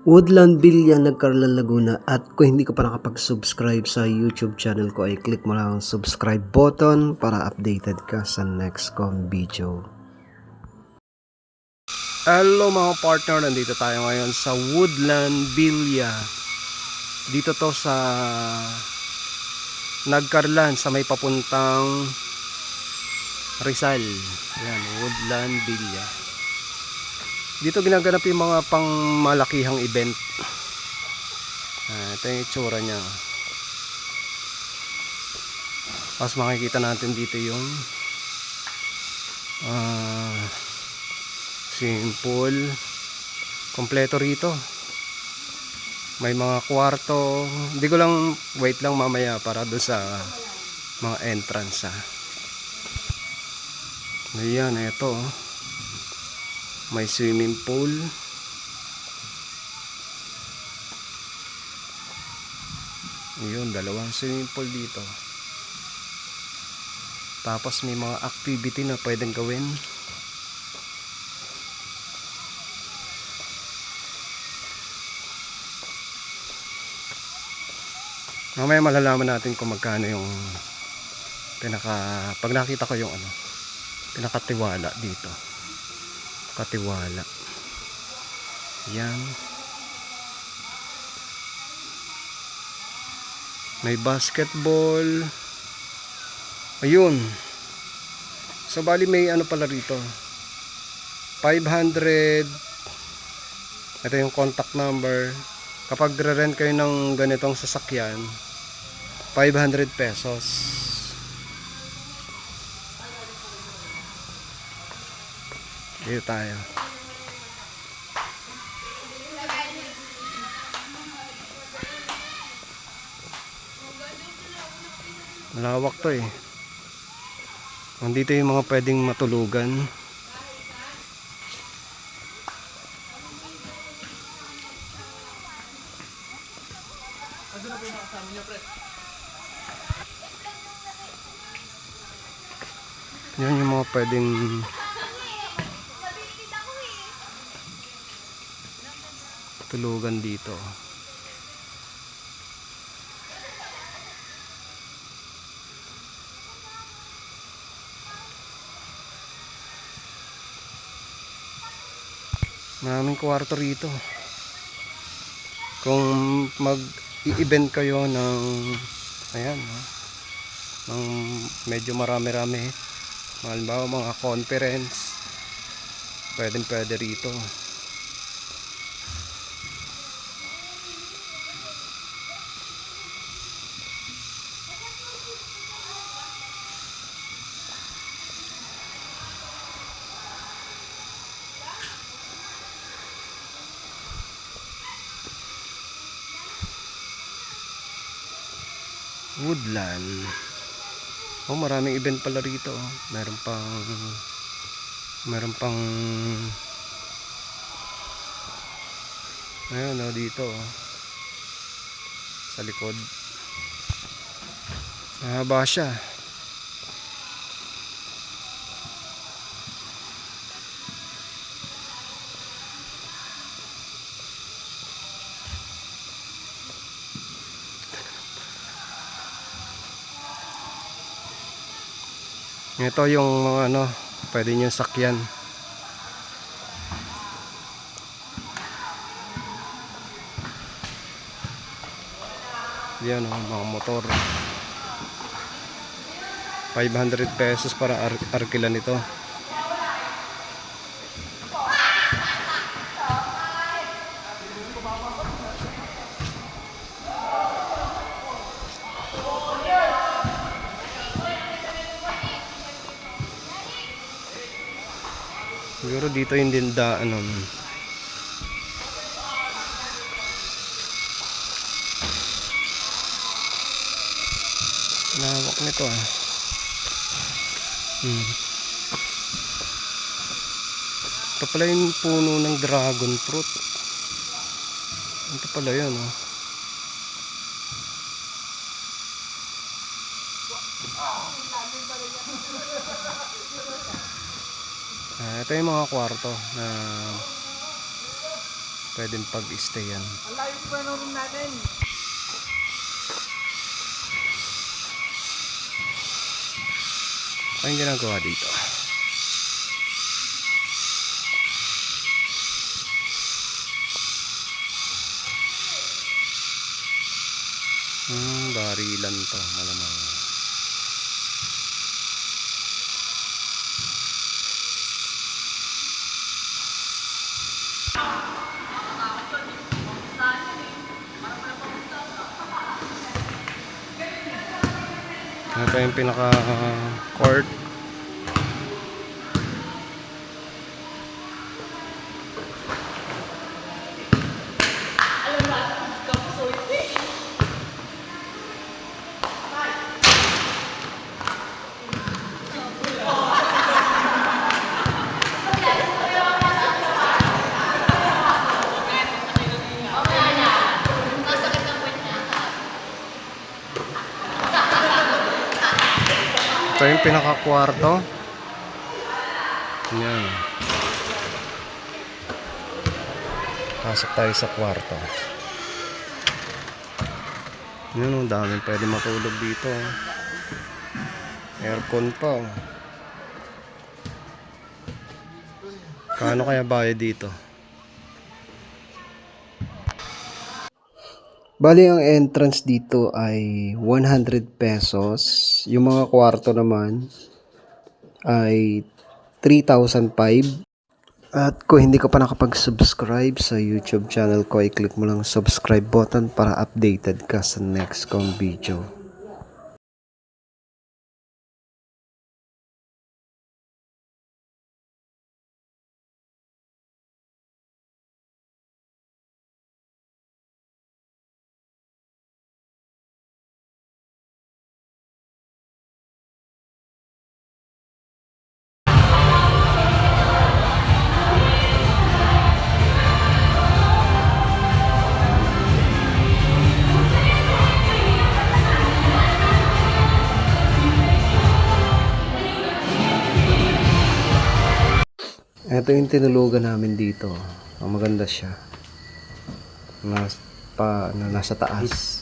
Woodland Villa, Nagcarlan, Laguna. At kung hindi ka pa nakapag-subscribe sa YouTube channel ko ay click mo lang ang subscribe button para updated ka sa next kong video. Hello mga partner, nandito tayo ngayon sa Woodland Villa. Dito to sa Nagcarlan sa may papuntang Rizal. Ayan, Woodland Villa. Dito ginaganap yung mga pangmalakihang event. Ito yung itsura nya. Tapos makikita natin dito yung swimming pool. Kompleto rito. May mga kwarto. Hindi ko lang, wait lang mamaya para doon sa mga entrance Ayan, ito may swimming pool. Ayun, dalawang swimming pool dito. Tapos may mga activity na pwedeng gawin. Mamaya malalaman natin kung magkano yung pag nakita ko yung pinakatiwala dito. Katiwala. Yan. May basketball. Ayun. So bali may pala rito. 500. Ito yung contact number. Kapag re-rent kayo ng ganitong sasakyan, 500 pesos. Dito tayo. Malawak to eh. Nandito yung mga pwedeng matulugan. Yan yung mga pwedeng tulugan dito. Maraming kwarto rito. Kung mag-i-event kayo ng ng medyo marami-rami, halimbawa mga conference, pwede rito. Woodland. Maraming event pala rito. Meron pang ayun dito sa likod. Mahaba siya. Ito yung mga pwede nyo sakyan. Yan mga motor. 500 pesos para arkilan ito. Siguro dito yung daan lawak nito Ito pala yung puno ng dragon fruit. Ito pala yun ito yung mga kwarto na Pwedeng pag-stay yan. Ang layo pa na room natin. Ano yung ginagawa dito? Barilan to, malamang. Ito yung pinaka court. Ito yung pinaka-kwarto. Yan. Pasok tayo sa kwarto. Yan, ang daming pwede matulog dito. Aircon pa. Kano kaya bayad dito? Bali, ang entrance dito ay 100 pesos. Yung mga kwarto naman ay 3,500. At kung hindi ka pa nakapag-subscribe sa YouTube channel ko, i-click mo lang subscribe button para updated ka sa next kong video. Ito yung tinulugan namin dito. Ang maganda siya. Nasa taas.